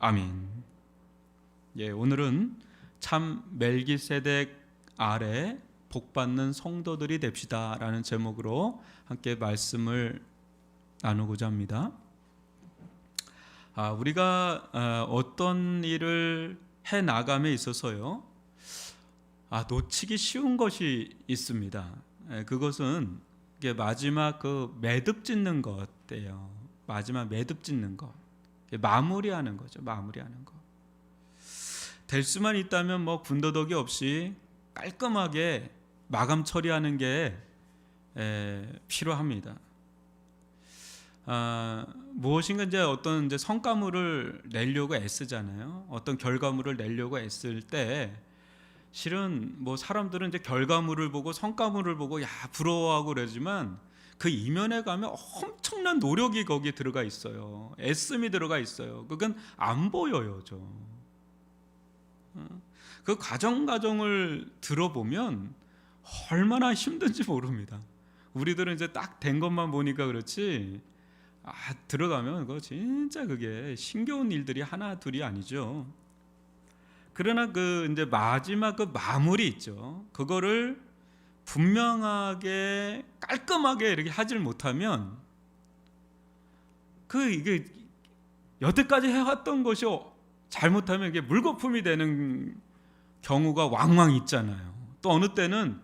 아멘. 예, 오늘은 참 멜기세덱 아래 복받는 성도들이 됩시다라는 제목으로 함께 말씀을 나누고자 합니다. 우리가 어떤 일을 해 나감에 있어서요, 놓치기 쉬운 것이 있습니다. 그것은 마지막 매듭 짓는 것이에요. 마지막 매듭 짓는 것, 마무리하는 거죠. 마무리하는 것. 될 수만 있다면 군더더기 없이 깔끔하게 마감 처리하는 게 필요합니다. 무엇인가 어떤 성과물을 내려고 애쓰잖아요. 어떤 결과물을 내려고 애쓸 때 실은 사람들은 결과물을 보고 성과물을 보고 부러워하고 그러지만 그 이면에 가면 엄청난 노력이 거기에 들어가 있어요. 애씀이 들어가 있어요. 그건 안 보여요. 그 과정을 들어보면 얼마나 힘든지 모릅니다. 우리들은 딱 된 것만 보니까 그렇지, 들어가면 그거 진짜 그게 힘겨운 일들이 하나 둘이 아니죠. 그러나 마지막 마무리 있죠. 그거를 분명하게 깔끔하게 이렇게 하질 못하면 이게 여태까지 해왔던 것이 잘못하면 이게 물거품이 되는 경우가 왕왕 있잖아요. 또 어느 때는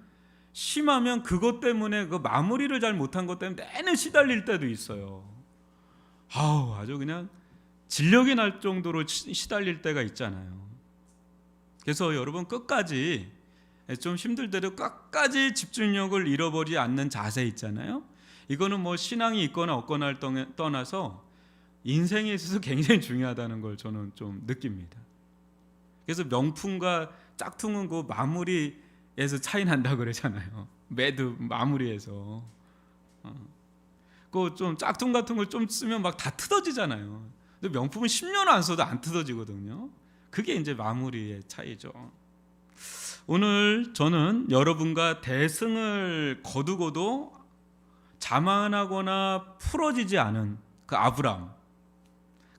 심하면 그것 때문에 그 마무리를 잘 못한 것 때문에 내내 시달릴 때도 있어요. 아주 그냥 진력이 날 정도로 시달릴 때가 있잖아요. 그래서 여러분 끝까지 좀 힘들더라도 끝까지 집중력을 잃어버리지 않는 자세 있잖아요. 이거는 신앙이 있거나 없거나를 떠나서 인생에 있어서 굉장히 중요하다는 걸 저는 좀 느낍니다. 그래서 명품과 짝퉁은 그 마무리에서 차이 난다 그러잖아요. 매듭 마무리에서. 그 좀 짝퉁 같은 걸 좀 쓰면 다 뜯어지잖아요. 근데 명품은 10년 안 써도 안 뜯어지거든요. 그게 마무리의 차이죠. 오늘 저는 여러분과 대승을 거두고도 자만하거나 풀어지지 않은 그 아브람,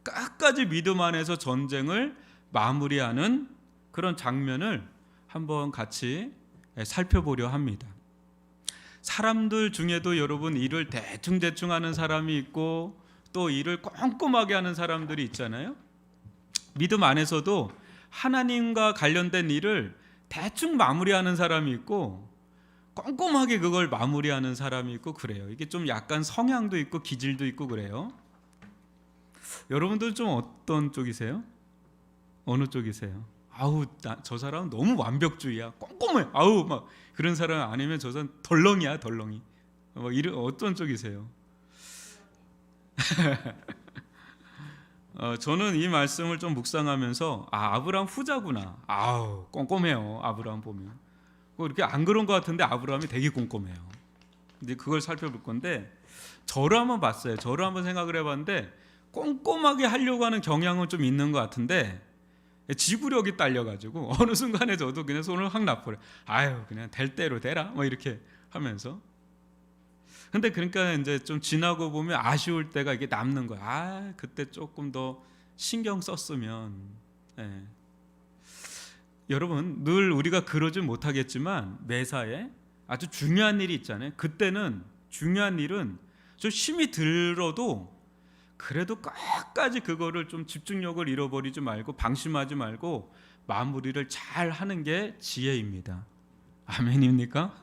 끝까지 믿음 안에서 전쟁을 마무리하는 그런 장면을 한번 같이 살펴보려 합니다. 사람들 중에도 여러분 일을 대충 하는 사람이 있고 또 일을 꼼꼼하게 하는 사람들이 있잖아요. 믿음 안에서도 하나님과 관련된 일을 대충 마무리하는 사람이 있고 꼼꼼하게 그걸 마무리하는 사람이 있고 그래요. 이게 좀 약간 성향도 있고 기질도 있고 그래요. 여러분들 좀 어떤 쪽이세요? 어느 쪽이세요? 저 사람은 너무 완벽주의야. 꼼꼼해. 그런 사람 아니면 저 사람 덜렁이야, 덜렁이. 이런 어떤 쪽이세요? 저는 이 말씀을 좀 묵상하면서 아브라함 후자구나. 꼼꼼해요. 아브라함 보면. 이렇게 안 그런 것 같은데 아브라함이 되게 꼼꼼해요. 이제 그걸 살펴볼 건데 저를 한번 봤어요. 저를 한번 생각을 해봤는데 꼼꼼하게 하려고 하는 경향은 좀 있는 것 같은데 지구력이 딸려가지고 어느 순간에 저도 그냥 손을 확 놔버려. 그냥 될 대로 되라. 이렇게 하면서. 근데 그러니까 좀 지나고 보면 아쉬울 때가 이게 남는 거야. 그때 조금 더 신경 썼으면. 여러분 늘 우리가 그러지 못하겠지만 매사에 아주 중요한 일이 있잖아요. 그때는 중요한 일은 좀 힘이 들어도 그래도 끝까지 그거를 좀 집중력을 잃어버리지 말고 방심하지 말고 마무리를 잘 하는 게 지혜입니다. 아멘입니까?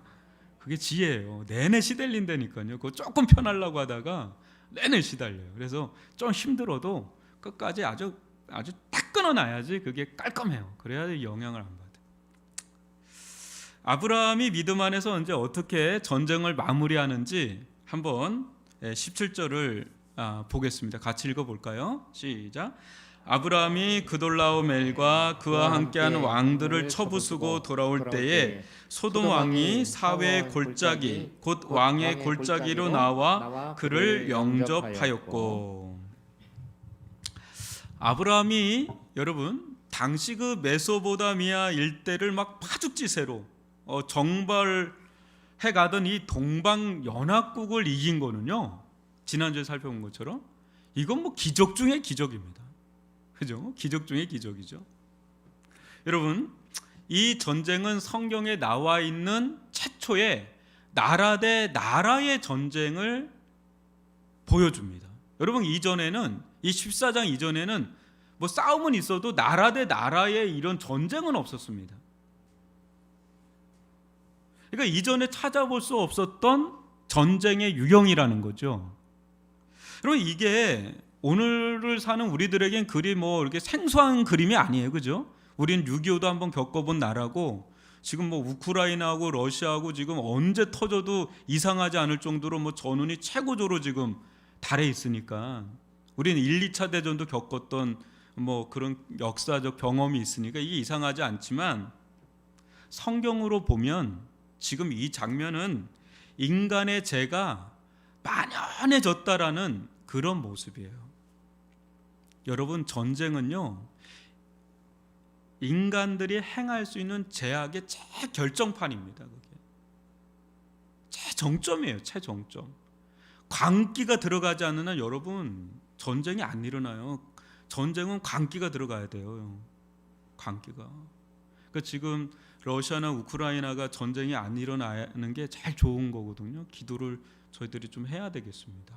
그게 지혜예요. 내내 시달린다니까요. 그거 조금 편하려고 하다가 내내 시달려요. 그래서 좀 힘들어도 끝까지 아주 딱 끊어놔야지 그게 깔끔해요. 그래야 영향을 안 받아요. 아브라함이 믿음 안에서 이제 어떻게 전쟁을 마무리하는지 한번 17절을 보겠습니다. 같이 읽어볼까요? 시작. 아브라함이 그돌라오멜과 그와 함께한 왕들을 쳐부수고 돌아올 때에 소돔 왕이 사회의 골짜기 곧 왕의 골짜기로 나와 그를 영접하였고. 아브라함이 여러분 당시 그 메소포타미아 일대를 파죽지세로 정벌해 가던 이 동방 연합국을 이긴 거는요, 지난주에 살펴본 것처럼 이건 기적 중의 기적입니다. 그죠? 기적 중에 기적이죠. 여러분, 이 전쟁은 성경에 나와 있는 최초의 나라 대 나라의 전쟁을 보여줍니다. 여러분, 이전에는 이 14장 이전에는 뭐 싸움은 있어도 나라 대 나라의 이런 전쟁은 없었습니다. 그러니까 이전에 찾아볼 수 없었던 전쟁의 유형이라는 거죠. 여러분, 이게 오늘을 사는 우리들에겐 그리 뭐 이렇게 생소한 그림이 아니에요, 그죠? 우린 6.25도 한번 겪어본 나라고, 지금 뭐 우크라이나하고 러시아하고 지금 언제 터져도 이상하지 않을 정도로 뭐 전운이 최고조로 지금 달해 있으니까, 우리는 1, 2차 대전도 겪었던 뭐 그런 역사적 경험이 있으니까 이게 이상하지 않지만, 성경으로 보면 지금 이 장면은 인간의 죄가 만연해졌다라는 그런 모습이에요. 여러분, 전쟁은요, 인간들이 행할 수 있는 죄악의 최결정판입니다. 그게 최정점이에요. 최정점. 광기가 들어가지 않는 한 여러분, 전쟁이 안 일어나요. 전쟁은 광기가 들어가야 돼요. 광기가. 그러니까 지금 러시아나 우크라이나가 전쟁이 안 일어나는 게 제일 좋은 거거든요. 기도를 저희들이 좀 해야 되겠습니다.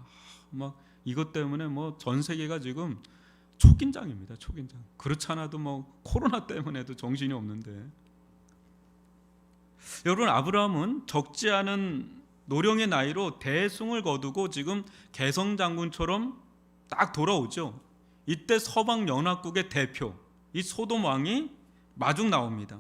막 이것 때문에 뭐 전 세계가 지금 초긴장입니다. 초긴장. 그렇지 않아도 뭐 코로나 때문에도 정신이 없는데. 여러분, 아브라함은 적지 않은 노령의 나이로 대승을 거두고 지금 개성장군처럼 딱 돌아오죠. 이때 서방 연합국의 대표, 이 소돔 왕이 마중 나옵니다.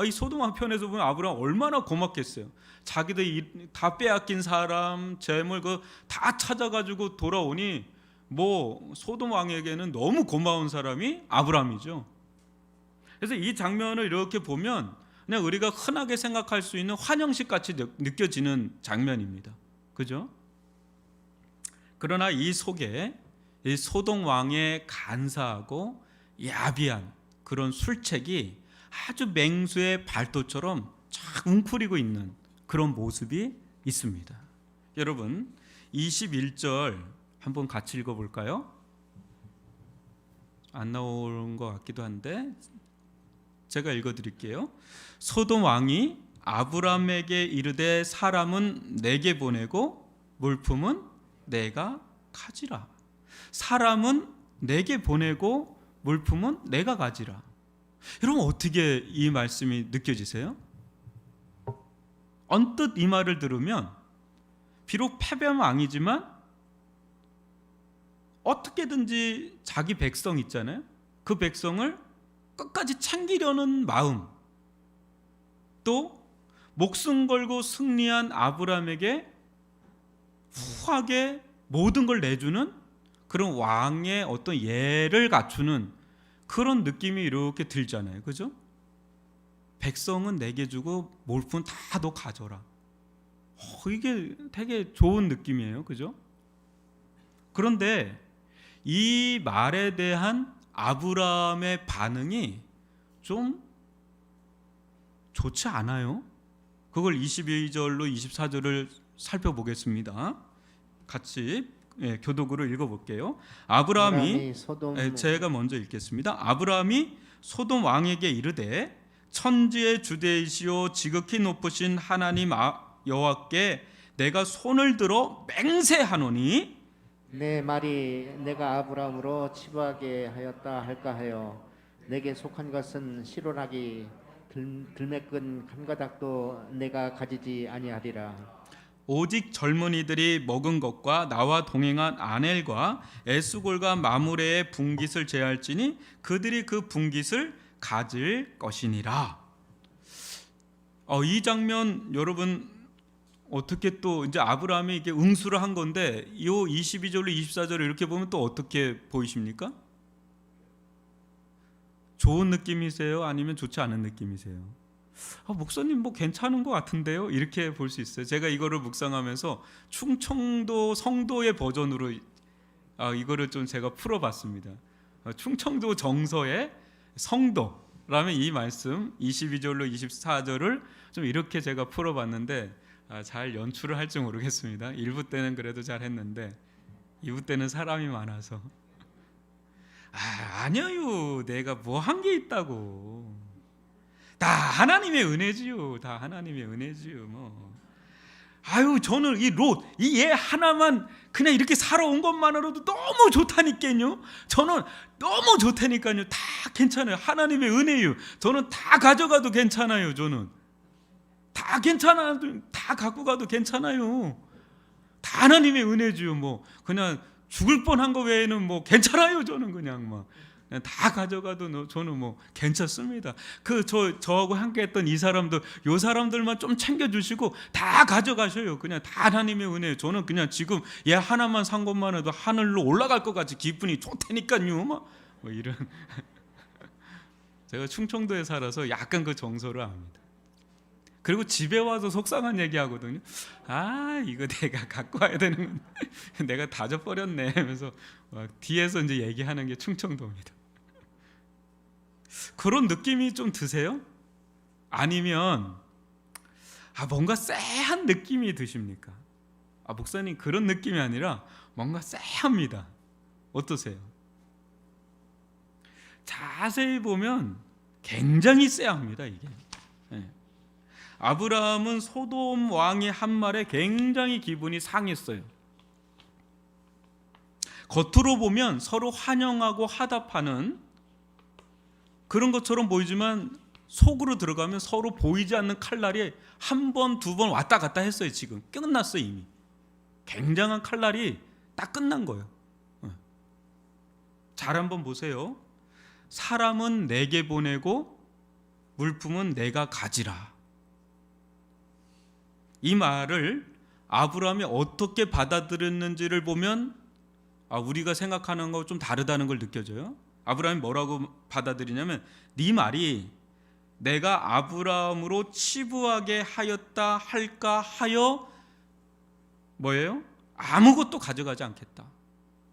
이 소돔 왕 편에서 보면 아브라함 얼마나 고맙겠어요. 자기들 다 빼앗긴 사람, 재물 다 찾아가지고 돌아오니 뭐 소돔 왕에게는 너무 고마운 사람이 아브라함이죠. 그래서 이 장면을 이렇게 보면 그냥 우리가 흔하게 생각할 수 있는 환영식 같이 느껴지는 장면입니다. 그죠? 그러나 이 속에 이 소돔 왕의 간사하고 야비한 그런 술책이 아주 맹수의 발도처럼 쫙 웅크리고 있는 그런 모습이 있습니다. 여러분, 21절 한번 같이 읽어볼까요? 안 나오는 것 같기도 한데 제가 읽어드릴게요. 소돔 왕이 아브람에게 이르되 사람은 내게 보내고 물품은 내가 가지라. 사람은 내게 보내고 물품은 내가 가지라. 여러분, 어떻게 이 말씀이 느껴지세요? 언뜻 이 말을 들으면 비록 패배한 왕이지만 어떻게든지 자기 백성 있잖아요. 그 백성을 끝까지 챙기려는 마음, 또 목숨 걸고 승리한 아브라함에게 후하게 모든 걸 내주는 그런 왕의 어떤 예를 갖추는 그런 느낌이 이렇게 들잖아요. 그죠? 백성은 내게 주고 몰품 다 너 가져라. 이게 되게 좋은 느낌이에요. 그죠? 그런데 이 말에 대한 아브라함의 반응이 좀 좋지 않아요. 그걸 22절로 24절을 살펴보겠습니다. 같이 교독으로 읽어볼게요. 아브라함이 제가 먼저 읽겠습니다. 아브라함이 소돔 왕에게 이르되 천지의 주되이시오 지극히 높으신 하나님 여호와께 내가 손을 들어 맹세하노니 내 말이 내가 아브라함으로 치부하게 하였다 할까 하여 내게 속한 것은 실온하기 들매끈 한 가닥도 내가 가지지 아니하리라. 오직 젊은이들이 먹은 것과 나와 동행한 아넬과 에스골과 마므레의 분깃을 제할지니 그들이 그 분깃을 가질 것이니라. 이 장면 여러분 어떻게 또 이제 아브라함이 이렇게 응수를 한 건데 이 22절로 24절을 이렇게 보면 또 어떻게 보이십니까? 좋은 느낌이세요? 아니면 좋지 않은 느낌이세요? 목사님 뭐 괜찮은 것 같은데요? 이렇게 볼 수 있어요. 제가 이거를 묵상하면서 충청도 성도의 버전으로 이거를 좀 제가 풀어봤습니다. 충청도 정서의 성도라면 이 말씀 22절로 24절을 좀 이렇게 제가 풀어봤는데 잘 연출을 할지 모르겠습니다. 1부 때는 그래도 잘 했는데 2부 때는 사람이 많아서 아니에요. 내가 뭐 한 게 있다고. 다 하나님의 은혜지요. 다 하나님의 은혜지요. 뭐. 아유, 저는 이 롯, 이 얘 하나만 그냥 이렇게 살아온 것만으로도 너무 좋다니까요. 저는 너무 좋다니까요. 다 괜찮아요. 하나님의 은혜예요. 저는 다 가져가도 괜찮아요. 저는 다 괜찮아요. 다 갖고 가도 괜찮아요. 다 하나님의 은혜지요. 뭐 그냥 죽을 뻔한 거 외에는 뭐 괜찮아요. 저는 그냥 막 그냥 다 가져가도 저는 뭐 괜찮습니다. 저하고 함께했던 이 사람들, 요 사람들만 좀 챙겨주시고 다 가져가셔요. 그냥 다 하나님의 은혜. 저는 그냥 지금 얘 하나만 산 것만 해도 하늘로 올라갈 것 같이 기분이 좋다니까요. 뭐 이런. 제가 충청도에 살아서 약간 그 정서를 압니다. 그리고 집에 와서 속상한 얘기 하거든요. 아, 이거 내가 갖고 와야 되는 건데 내가 다 줘버렸네 하면서 뒤에서 이제 얘기하는 게 충청도입니다. 그런 느낌이 좀 드세요? 아니면 뭔가 쎄한 느낌이 드십니까? 목사님 그런 느낌이 아니라 뭔가 쎄합니다. 어떠세요? 자세히 보면 굉장히 쎄합니다. 이게. 아브라함은 소돔 왕의 한 말에 굉장히 기분이 상했어요. 겉으로 보면 서로 환영하고 화답하는 그런 것처럼 보이지만 속으로 들어가면 서로 보이지 않는 칼날이 한 번, 두 번 왔다 갔다 했어요. 지금 끝났어요. 이미 굉장한 칼날이 딱 끝난 거예요. 잘 한번 보세요. 사람은 내게 보내고 물품은 내가 가지라. 이 말을 아브라함이 어떻게 받아들였는지를 보면 우리가 생각하는 거 좀 다르다는 걸 느껴져요. 아브라함이 뭐라고 받아들이냐면 네 말이 내가 아브라함으로 치부하게 하였다 할까 하여 뭐예요? 아무것도 가져가지 않겠다.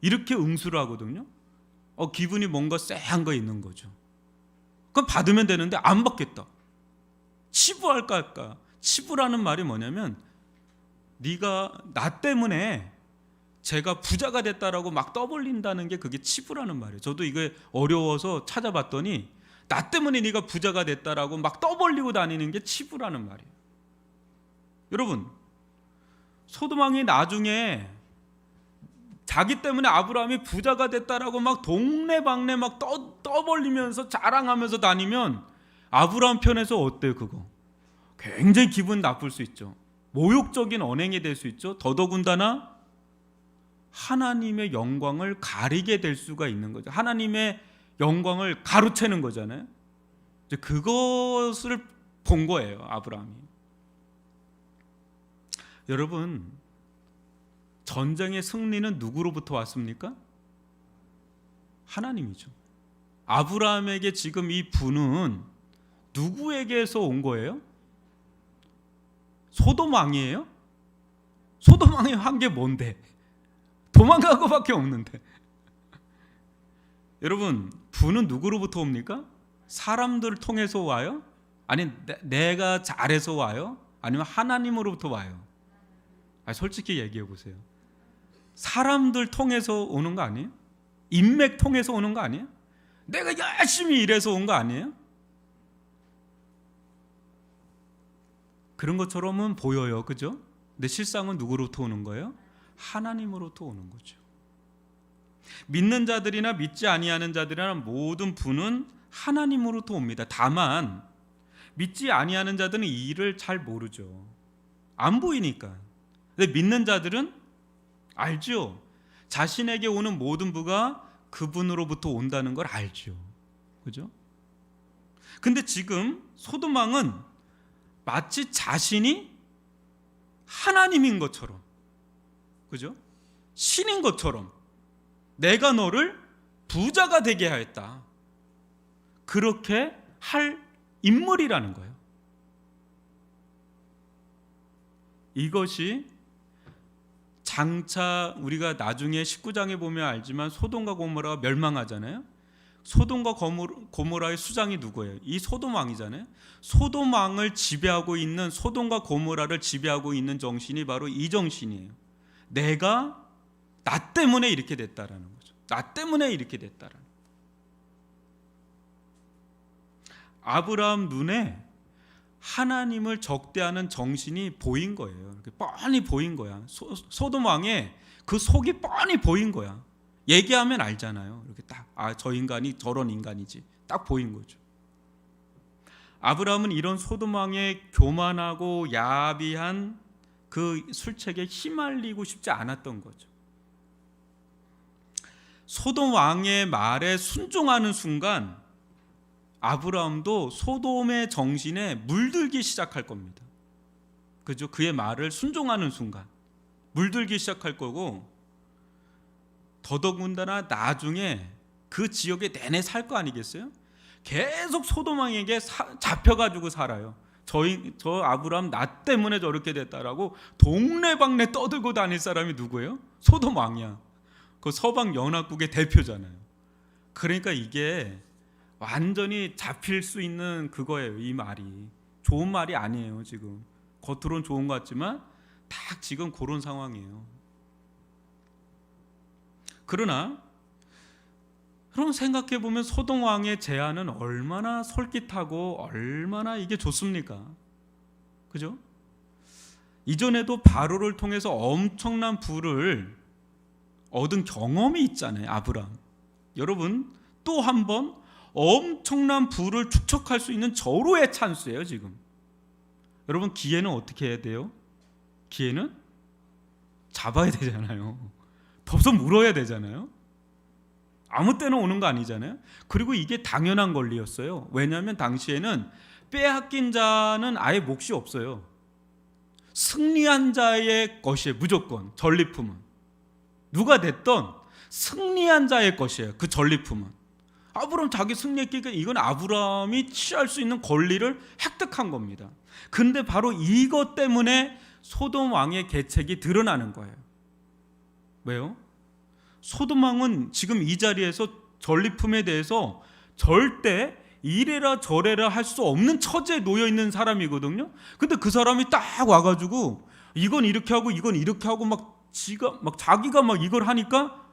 이렇게 응수를 하거든요. 기분이 뭔가 쎄한 거 있는 거죠. 그럼 받으면 되는데 안 받겠다. 치부할까 할까. 치부라는 말이 뭐냐면 네가 나 때문에 제가 부자가 됐다라고 막 떠벌린다는 게 그게 치부라는 말이에요. 저도 이게 어려워서 찾아봤더니 나 때문에 네가 부자가 됐다라고 막 떠벌리고 다니는 게 치부라는 말이에요. 여러분, 소돔 왕이 나중에 자기 때문에 아브라함이 부자가 됐다라고 막 동네방네 막 떠벌리면서 자랑하면서 다니면 아브라함 편에서 어때요? 그거 굉장히 기분 나쁠 수 있죠. 모욕적인 언행이 될 수 있죠. 더더군다나 하나님의 영광을 가리게 될 수가 있는 거죠. 하나님의 영광을 가로채는 거잖아요. 이제 그것을 본 거예요, 아브라함이. 여러분, 전쟁의 승리는 누구로부터 왔습니까? 하나님이죠. 아브라함에게 지금 이 분은 누구에게서 온 거예요? 소돔 왕이에요? 소돔 왕이 한 게 뭔데? 도망간 거밖에 없는데. 여러분, 분은 누구로부터 옵니까? 사람들을 통해서 와요? 아니 내가 잘해서 와요? 아니면 하나님으로부터 와요? 솔직히 얘기해 보세요. 사람들 통해서 오는 거 아니에요? 인맥 통해서 오는 거 아니에요? 내가 열심히 일해서 온 거 아니에요? 그런 것처럼은 보여요. 그죠? 근데 실상은 누구로부터 오는 거예요? 하나님으로부터 오는 거죠. 믿는 자들이나 믿지 아니하는 자들이나 모든 분은 하나님으로부터 옵니다. 다만 믿지 아니하는 자들은 이 일을 잘 모르죠. 안 보이니까. 근데 믿는 자들은 알죠. 자신에게 오는 모든 부가 그분으로부터 온다는 걸 알죠. 그죠? 근데 지금 소돔 왕은 마치 자신이 하나님인 것처럼, 그죠? 신인 것처럼 내가 너를 부자가 되게 하였다. 그렇게 할 인물이라는 거예요. 이것이 장차 우리가 나중에 19장에 보면 알지만 소돔과 고모라가 멸망하잖아요. 소돔과 고모라의 수장이 누구예요? 이 소돔 왕이잖아요. 소돔 왕을 지배하고 있는, 소돔과 고모라를 지배하고 있는 정신이 바로 이 정신이에요. 나 때문에 이렇게 됐다라는 거죠. 나 때문에 이렇게 됐다라는. 아브라함 눈에 하나님을 적대하는 정신이 보인 거예요. 이렇게 뻔히 보인 거야. 소돔 왕의 그 속이 뻔히 보인 거야. 얘기하면 알잖아요. 이렇게 딱, 저 인간이 저런 인간이지. 딱 보인 거죠. 아브라함은 이런 소돔 왕의 교만하고 야비한 그 술책에 휘말리고 싶지 않았던 거죠. 소돔 왕의 말에 순종하는 순간 아브라함도 소돔의 정신에 물들기 시작할 겁니다. 그죠? 그의 말을 순종하는 순간 물들기 시작할 거고, 더더군다나 나중에 그 지역에 내내 살 거 아니겠어요? 계속 소돔 왕에게 잡혀가지고 살아요. 저 아브라함 나 때문에 저렇게 됐다라고 동네방네 떠들고 다닐 사람이 누구예요? 소돔 왕이야. 그 서방 연합국의 대표잖아요. 그러니까 이게 완전히 잡힐 수 있는 그거예요. 이 말이 좋은 말이 아니에요. 지금 겉으로는 좋은 것 같지만 딱 지금 그런 상황이에요. 그러나 그럼 생각해 보면 소돔 왕의 제안은 얼마나 솔깃하고 얼마나 이게 좋습니까? 그죠? 이전에도 바로를 통해서 엄청난 부를 얻은 경험이 있잖아요. 아브라함. 여러분, 또 한 번 엄청난 부를 축적할 수 있는 절호의 찬스예요. 지금 여러분, 기회는 어떻게 해야 돼요? 기회는 잡아야 되잖아요. 덥석 물어야 되잖아요. 아무 때나 오는 거 아니잖아요. 그리고 이게 당연한 권리였어요. 왜냐하면 당시에는 빼앗긴 자는 아예 몫이 없어요. 승리한 자의 것이에요. 무조건 전리품은 누가 됐던 승리한 자의 것이에요. 그 전리품은 아브라함 자기 승리했기니까 이건 아브라함이 취할 수 있는 권리를 획득한 겁니다. 근데 바로 이것 때문에 소돔 왕의 계책이 드러나는 거예요. 왜요? 소돔 왕은 지금 이 자리에서 전리품에 대해서 절대 이래라 저래라 할 수 없는 처지에 놓여 있는 사람이거든요. 근데 그 사람이 딱 와가지고 이건 이렇게 하고 이건 이렇게 하고 막 자기가 막 이걸 하니까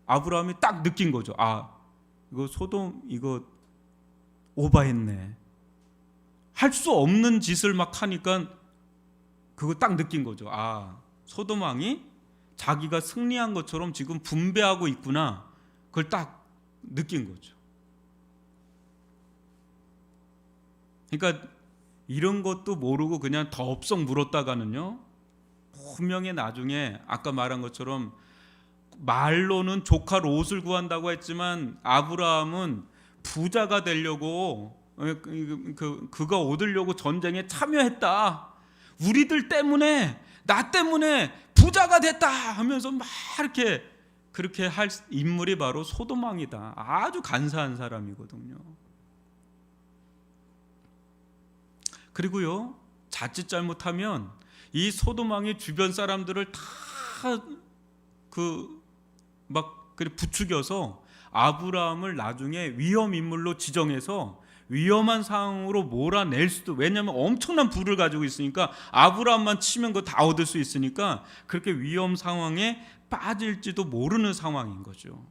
아브라함이 딱 느낀 거죠. 이거 소돔 이거 오바했네. 할 수 없는 짓을 막 하니까 그거 딱 느낀 거죠. 소돔 왕이 자기가 승리한 것처럼 지금 분배하고 있구나. 그걸 딱 느낀 거죠. 그러니까 이런 것도 모르고 그냥 덥석 물었다가는요, 분명히 나중에 아까 말한 것처럼 말로는 조카 롯을 구한다고 했지만 아브라함은 부자가 되려고 그가 얻으려고 전쟁에 참여했다. 우리들 때문에 나 때문에 부자가 됐다 하면서 막 이렇게 그렇게 할 인물이 바로 소돔 왕이다. 아주 간사한 사람이거든요. 그리고요, 자칫 잘못하면 이 소돔 왕이 주변 사람들을 다 부추겨서 아브라함을 나중에 위험 인물로 지정해서 위험한 상황으로 몰아낼 수도, 왜냐하면 엄청난 부를 가지고 있으니까 아브라함만 치면 그거 다 얻을 수 있으니까 그렇게 위험 상황에 빠질지도 모르는 상황인 거죠.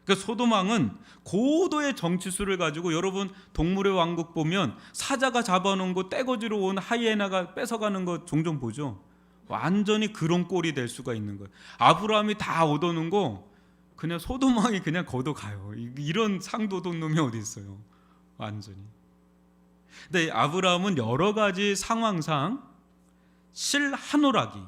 그러니까 소돔 왕은 고도의 정치수를 가지고, 여러분 동물의 왕국 보면 사자가 잡아놓은 거 떼거지로 온 하이에나가 뺏어가는 거 종종 보죠. 완전히 그런 꼴이 될 수가 있는 거예요. 아브라함이 다 얻어놓은 거 그냥 소돔 왕이 그냥 걷어가요. 이런 상도돈 놈이 어디 있어요. 완전히. 근데 아브라함은 여러 가지 상황상 실 한 오라기,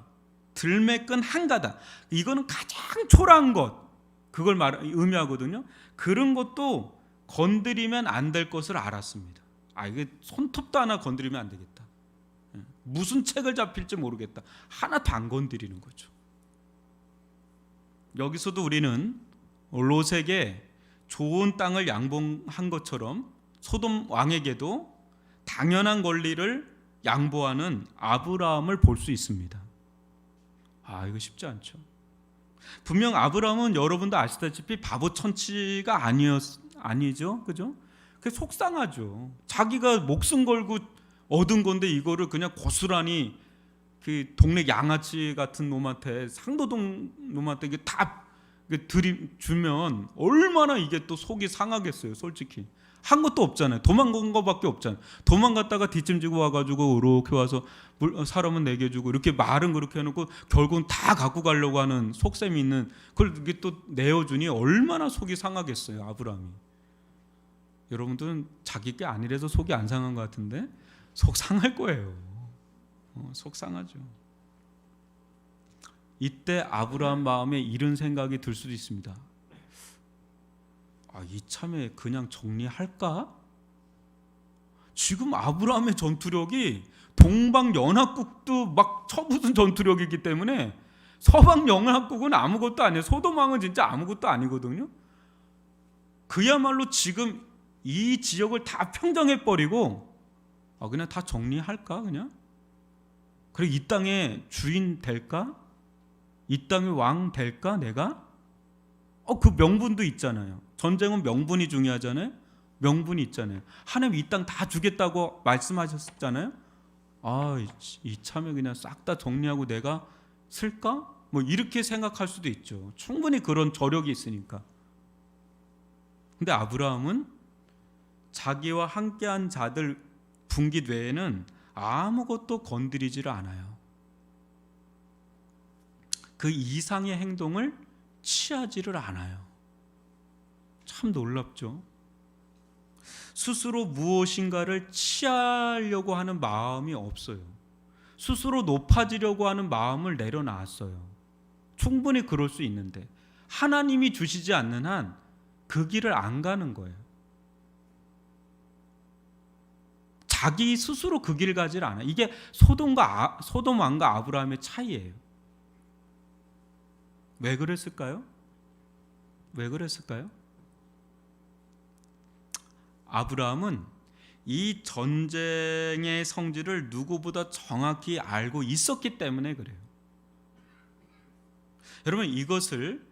들매끈 한 가닥, 이거는 가장 초라한 것, 그걸 의미하거든요. 그런 것도 건드리면 안 될 것을 알았습니다. 이게 손톱도 하나 건드리면 안 되겠다. 무슨 책을 잡힐지 모르겠다. 하나도 안 건드리는 거죠. 여기서도 우리는 롯에게 좋은 땅을 양보한 것처럼 소돔 왕에게도 당연한 권리를 양보하는 아브라함을 볼 수 있습니다. 이거 쉽지 않죠. 분명 아브라함은 여러분도 아시다시피 바보 천치가 아니죠, 그죠? 그게 속상하죠. 자기가 목숨 걸고 얻은 건데 이거를 그냥 고스란히 그 동네 양아치 같은 놈한테, 상도동 놈한테 이게 다 주면 얼마나 이게 또 속이 상하겠어요. 솔직히 한 것도 없잖아요. 도망간 거밖에 없잖아요. 도망갔다가 뒷짐지고 와가지고 이렇게 와서 사람은 내게 주고 이렇게 말은 그렇게 해놓고 결국은 다 갖고 가려고 하는 속셈이 있는 그걸 이게 또 내어주니 얼마나 속이 상하겠어요. 아브라함이. 여러분들은 자기 게 아니라서 속이 안 상한 것 같은데 속 상할 거예요. 속 상하죠. 이때 아브라함 마음에 이런 생각이 들 수도 있습니다. 이참에 그냥 정리할까? 지금 아브라함의 전투력이 동방연합국도 막 쳐부순 전투력이기 때문에 서방연합국은 아무것도 아니에요. 소돔왕은 진짜 아무것도 아니거든요. 그야말로 지금 이 지역을 다 평정해버리고 그냥 다 정리할까 그냥? 그래 이 땅의 주인 될까? 이 땅의 왕 될까 내가? 그 명분도 있잖아요. 전쟁은 명분이 중요하잖아요. 명분이 있잖아요. 하나님 이 땅 다 주겠다고 말씀하셨잖아요. 이참에 그냥 싹 다 정리하고 내가 쓸까? 뭐 이렇게 생각할 수도 있죠. 충분히 그런 저력이 있으니까. 근데 아브라함은 자기와 함께한 자들 분깃 외에는 아무것도 건드리지를 않아요. 그 이상의 행동을 취하지를 않아요. 참 놀랍죠. 스스로 무엇인가를 취하려고 하는 마음이 없어요. 스스로 높아지려고 하는 마음을 내려놨어요. 충분히 그럴 수 있는데 하나님이 주시지 않는 한 그 길을 안 가는 거예요. 자기 스스로 그 길을 가지를 않아요. 이게 소돔 왕과 아브라함의 차이예요. 왜 그랬을까요? 왜 그랬을까요? 아브라함은 이 전쟁의 성질을 누구보다 정확히 알고 있었기 때문에 그래요. 여러분 이것을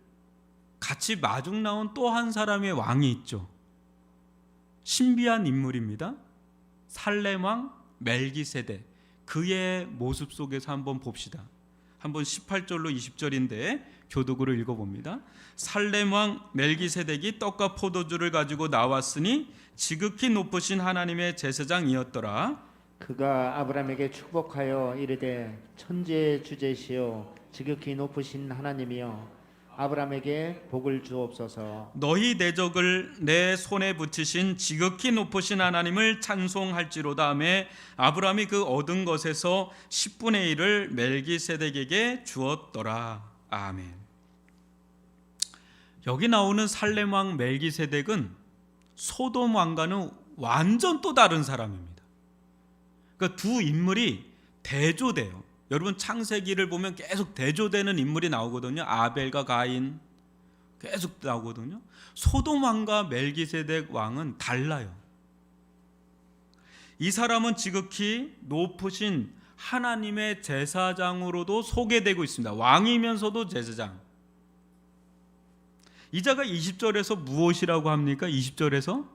같이 마중 나온 또 한 사람의 왕이 있죠. 신비한 인물입니다. 살렘 왕 멜기세덱. 그의 모습 속에서 한번 봅시다. 한번 18절로 20절인데 교독으로 읽어봅니다. 살렘 왕 멜기세덱이 떡과 포도주를 가지고 나왔으니 지극히 높으신 하나님의 제사장이었더라. 그가 아브라함에게 축복하여 이르되 천지의 주제시요 지극히 높으신 하나님이여 아브라함에게 복을 주옵소서. 너희 대적을 내 손에 붙이신 지극히 높으신 하나님을 찬송할지로다 하며 아브라함이 그 얻은 것에서 10분의 1을 멜기세덱에게 주었더라. 아멘. 여기 나오는 살렘 왕 멜기세덱은 소돔 왕과는 완전 또 다른 사람입니다. 그러니까 두 인물이 대조돼요. 여러분 창세기를 보면 계속 대조되는 인물이 나오거든요. 아벨과 가인 계속 나오거든요. 소돔 왕과 멜기세덱 왕은 달라요. 이 사람은 지극히 높으신 하나님의 제사장으로도 소개되고 있습니다. 왕이면서도 제사장. 이자가 20절에서 무엇이라고 합니까? 20절에서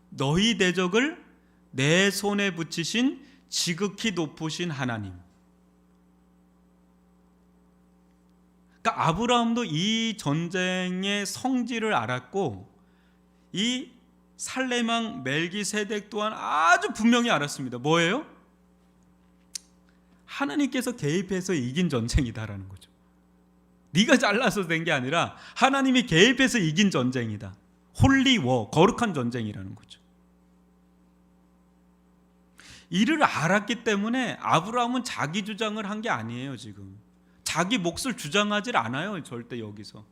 너희 대적을 내 손에 붙이신 지극히 높으신 하나님. 그러니까 아브라함도 이 전쟁의 성질을 알았고 이 살렘 왕 멜기세덱 또한 아주 분명히 알았습니다. 뭐예요? 하나님께서 개입해서 이긴 전쟁이다라는 거죠. 네가 잘나서 된 게 아니라 하나님이 개입해서 이긴 전쟁이다. 홀리워, 거룩한 전쟁이라는 거죠. 이를 알았기 때문에 아브라함은 자기 주장을 한 게 아니에요. 지금 자기 몫을 주장하질 않아요. 절대 여기서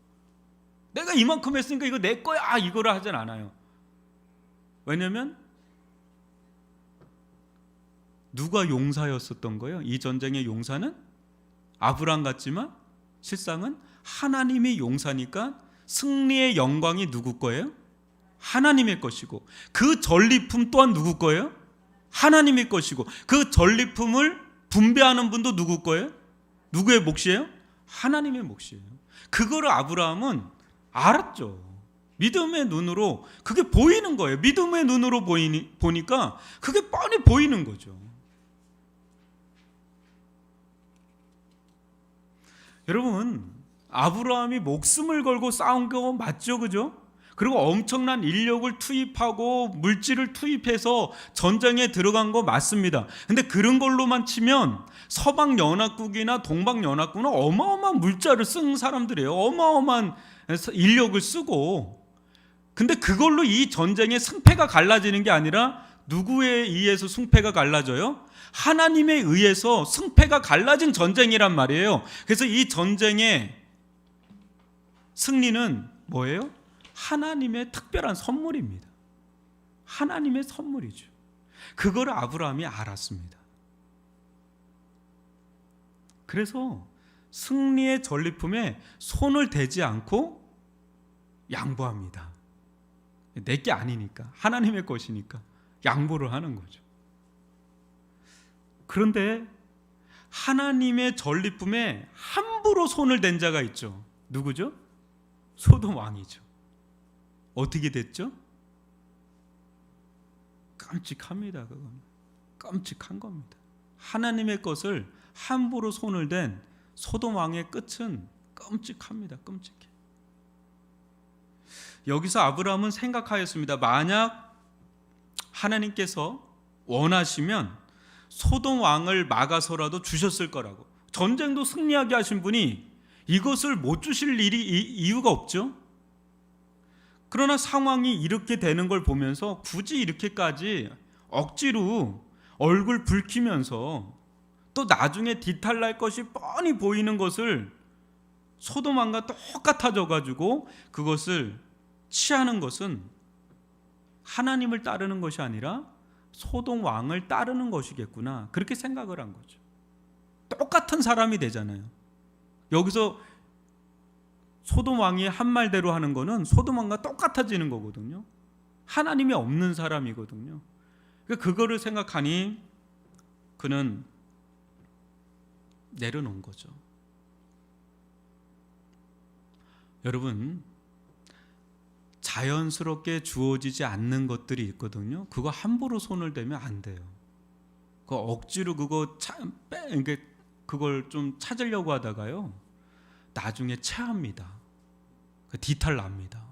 내가 이만큼 했으니까 이거 내 거야 이거를 하진 않아요. 왜냐하면 누가 용사였었던 거예요? 이 전쟁의 용사는 아브라함 같지만 실상은 하나님이 용사니까 승리의 영광이 누구 거예요? 하나님의 것이고 그 전리품 또한 누구 거예요? 하나님의 것이고 그 전리품을 분배하는 분도 누구 거예요? 누구의 몫이에요? 하나님의 몫이에요. 그거를 아브라함은 알았죠. 믿음의 눈으로 그게 보이는 거예요. 믿음의 눈으로 보니까 그게 뻔히 보이는 거죠. 여러분 아브라함이 목숨을 걸고 싸운 거 맞죠, 그죠? 그리고 엄청난 인력을 투입하고 물질을 투입해서 전쟁에 들어간 거 맞습니다. 근데 그런 걸로만 치면 서방 연합국이나 동방 연합국은 어마어마한 물자를 쓴 사람들이에요. 어마어마한 인력을 쓰고. 근데 그걸로 이 전쟁의 승패가 갈라지는 게 아니라 누구에 의해서 승패가 갈라져요? 하나님에 의해서 승패가 갈라진 전쟁이란 말이에요. 그래서 이 전쟁의 승리는 뭐예요? 하나님의 특별한 선물입니다. 하나님의 선물이죠. 그걸 아브라함이 알았습니다. 그래서 승리의 전리품에 손을 대지 않고 양보합니다. 내게 아니니까, 하나님의 것이니까 양보를 하는 거죠. 그런데 하나님의 전리품에 함부로 손을 댄 자가 있죠. 누구죠? 소돔 왕이죠. 어떻게 됐죠? 깜찍합니다. 그건 깜찍한 겁니다. 하나님의 것을 함부로 손을 댄 소돔 왕의 끝은 끔찍합니다. 끔찍해. 여기서 아브라함은 생각하였습니다. 만약 하나님께서 원하시면 소돔 왕을 막아서라도 주셨을 거라고. 전쟁도 승리하게 하신 분이 이것을 못 주실 이유가 없죠. 그러나 상황이 이렇게 되는 걸 보면서 굳이 이렇게까지 억지로 얼굴 붉히면서 또 나중에 뒤탈날 것이 뻔히 보이는 것을 소돔 왕과 똑같아져 가지고 그것을 취하는 것은 하나님을 따르는 것이 아니라 소돔 왕을 따르는 것이겠구나, 그렇게 생각을 한 거죠. 똑같은 사람이 되잖아요. 여기서 소돔 왕이 한 말대로 하는 거는 소돔 왕과 똑같아지는 거거든요. 하나님이 없는 사람이거든요. 그거를 생각하니 그는 내려놓은 거죠. 여러분, 자연스럽게 주어지지 않는 것들이 있거든요. 그거 함부로 손을 대면 안 돼요. 그거 억지로 그걸 좀 찾으려고 하다가요, 나중에 체합니다. 뒤탈 납니다.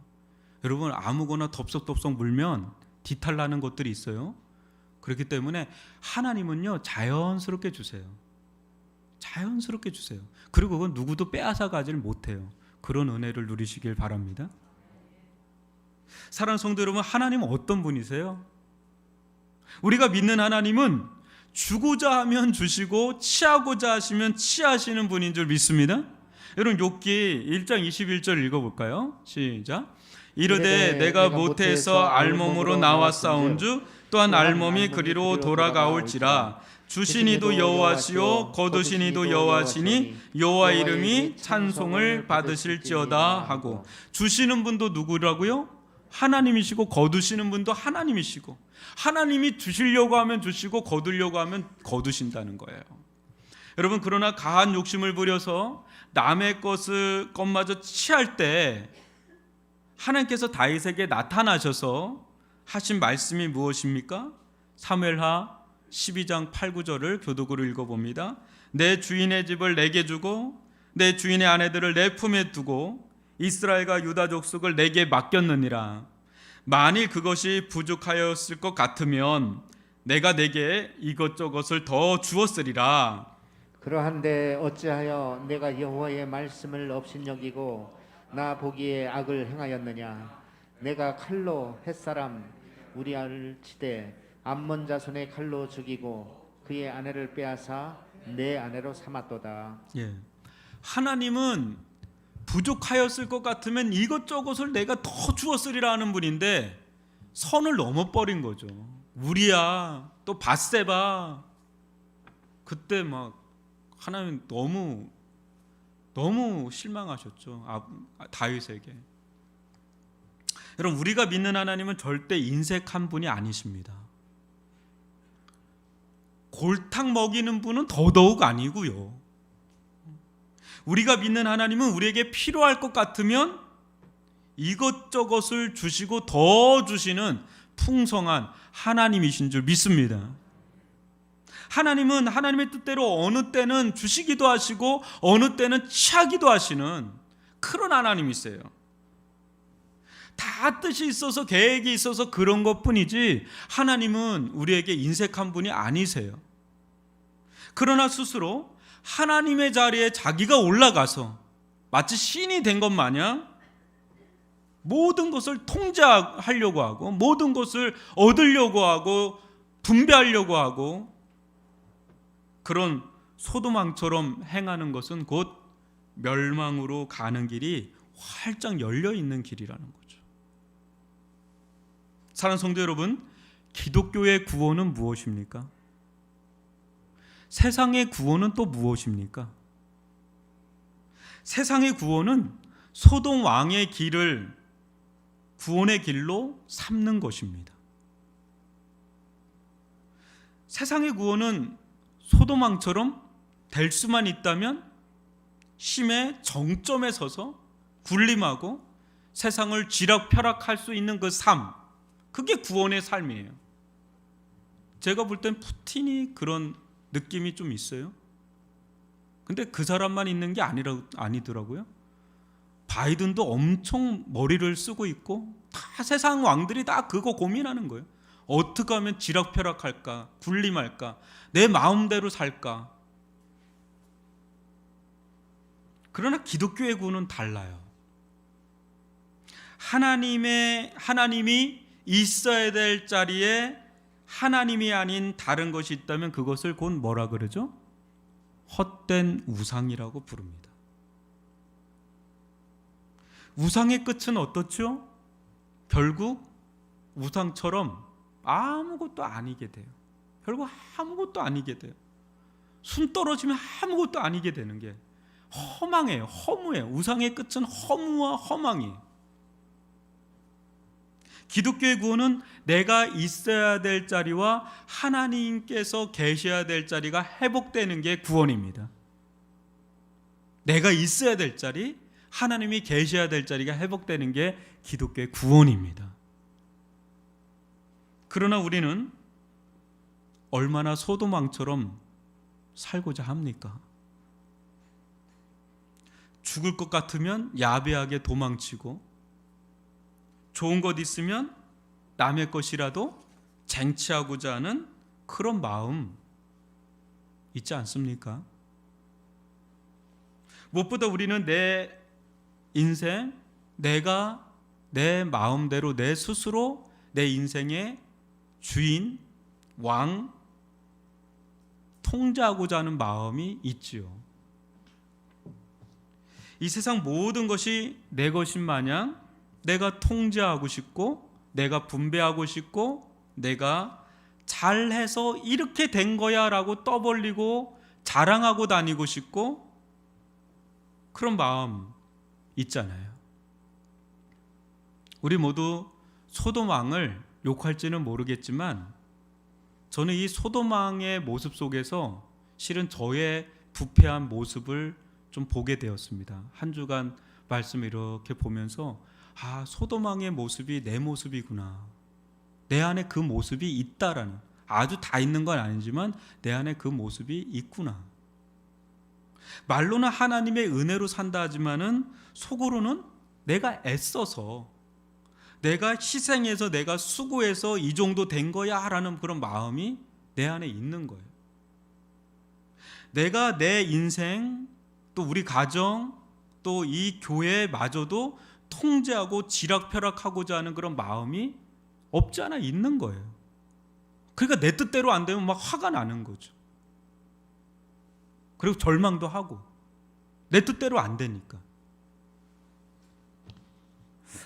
여러분, 아무거나 덥석덥석 물면 뒤탈 나는 것들이 있어요. 그렇기 때문에 하나님은요, 자연스럽게 주세요. 자연스럽게 주세요. 그리고 그건 누구도 빼앗아 가지를 못해요. 그런 은혜를 누리시길 바랍니다. 사랑하는 성도 여러분, 하나님은 어떤 분이세요? 우리가 믿는 하나님은 주고자 하면 주시고 취하고자 하시면 취하시는 분인 줄 믿습니다. 여러분, 욥기 1장 21절 읽어볼까요? 시작. 이르되 내가 모태에서 알몸으로 나와 싸운 주 또한 알몸이 그리로 돌아가올지라. 주시니도 여호와시요 거두시니도 여호와시니 여호와 이름이 찬송을 받으실지어다 하고. 주시는 분도 누구라고요? 하나님이시고 거두시는 분도 하나님이시고, 하나님이 주시려고 하면 주시고 거두려고 하면 거두신다는 거예요. 여러분, 그러나 가한 욕심을 부려서 남의 것마저 취할 때 하나님께서 다윗에게 나타나셔서 하신 말씀이 무엇입니까? 사무엘하 12장 8, 9절을 교독으로 읽어봅니다. 내 주인의 집을 내게 주고 내 주인의 아내들을 내 품에 두고 이스라엘과 유다 족속을 내게 맡겼느니라. 만일 그것이 부족하였을 것 같으면 내가 내게 이것저것을 더 주었으리라. 그러한데 어찌하여 내가 여호와의 말씀을 업신여기고 나 보기에 악을 행하였느냐. 내가 칼로 햇사람 우리아를 치되 암몬 자손의 칼로 죽이고 그의 아내를 빼앗아 내 아내로 삼았도다. 예. 하나님은 부족하였을 것 같으면 이것저것을 내가 더 주었으리라 하는 분인데 선을 넘어버린 거죠. 우리야, 또 밧세바. 그때 막 하나님 너무 실망하셨죠. 다윗에게. 여러분, 우리가 믿는 하나님은 절대 인색한 분이 아니십니다. 골탕 먹이는 분은 더더욱 아니고요. 우리가 믿는 하나님은 우리에게 필요할 것 같으면 이것저것을 주시고 더 주시는 풍성한 하나님이신 줄 믿습니다. 하나님은 하나님의 뜻대로 어느 때는 주시기도 하시고 어느 때는 취하기도 하시는 그런 하나님이세요. 다 뜻이 있어서 계획이 있어서 그런 것뿐이지 하나님은 우리에게 인색한 분이 아니세요. 그러나 스스로 하나님의 자리에 자기가 올라가서 마치 신이 된 것 마냥 모든 것을 통제하려고 하고 모든 것을 얻으려고 하고 분배하려고 하고 그런 소돔왕처럼 행하는 것은 곧 멸망으로 가는 길이 활짝 열려 있는 길이라는 거죠. 사랑하는 성도 여러분, 기독교의 구원은 무엇입니까? 세상의 구원은 또 무엇입니까? 세상의 구원은 소돔 왕의 길을 구원의 길로 삼는 것입니다. 세상의 구원은 소돔 왕처럼 될 수만 있다면 심의 정점에 서서 군림하고 세상을 쥐락펴락할 수 있는 그 삶, 그게 구원의 삶이에요. 제가 볼 땐 푸틴이 그런 느낌이 좀 있어요. 근데 그 사람만 있는 게 아니더라고요. 바이든도 엄청 머리를 쓰고 있고 다 세상 왕들이 다 그거 고민하는 거예요. 어떻게 하면 쥐락펴락할까, 군림할까, 내 마음대로 살까. 그러나 기독교의 구원은 달라요. 하나님이 있어야 될 자리에 하나님이 아닌 다른 것이 있다면 그것을 곧 뭐라 그러죠? 헛된 우상이라고 부릅니다. 우상의 끝은 어떻죠? 결국 우상처럼 아무것도 아니게 돼요. 결국 아무것도 아니게 돼요. 숨 떨어지면 아무것도 아니게 되는 게 허망해요. 허무해요. 우상의 끝은 허무와 허망이에요. 기독교의 구원은 내가 있어야 될 자리와 하나님께서 계셔야 될 자리가 회복되는 게 구원입니다. 내가 있어야 될 자리, 하나님이 계셔야 될 자리가 회복되는 게 기독교의 구원입니다. 그러나 우리는 얼마나 소돔 왕처럼 살고자 합니까? 죽을 것 같으면 야비하게 도망치고 좋은 것 있으면 남의 것이라도 쟁취하고자 하는 그런 마음 있지 않습니까? 무엇보다 우리는 내 인생, 내가 내 마음대로 내 스스로 내 인생의 주인, 왕, 통제하고자 하는 마음이 있지요. 이 세상 모든 것이 내 것인 마냥 내가 통제하고 싶고 내가 분배하고 싶고 내가 잘해서 이렇게 된 거야 라고 떠벌리고 자랑하고 다니고 싶고 그런 마음 있잖아요. 우리 모두 소돔 왕을 욕할지는 모르겠지만 저는 이 소돔 왕의 모습 속에서 실은 저의 부패한 모습을 좀 보게 되었습니다. 한 주간 말씀을 이렇게 보면서 소돔 왕의 모습이 내 모습이구나. 내 안에 그 모습이 있다라는, 아주 다 있는 건 아니지만 내 안에 그 모습이 있구나. 말로는 하나님의 은혜로 산다 하지만은 속으로는 내가 애써서 내가 희생해서 내가 수고해서 이 정도 된 거야 라는 그런 마음이 내 안에 있는 거예요. 내가 내 인생 또 우리 가정 또 이 교회마저도 통제하고 지락펴락하고자 하는 그런 마음이 없지 않아 있는 거예요. 그러니까 내 뜻대로 안 되면 막 화가 나는 거죠. 그리고 절망도 하고 내 뜻대로 안 되니까.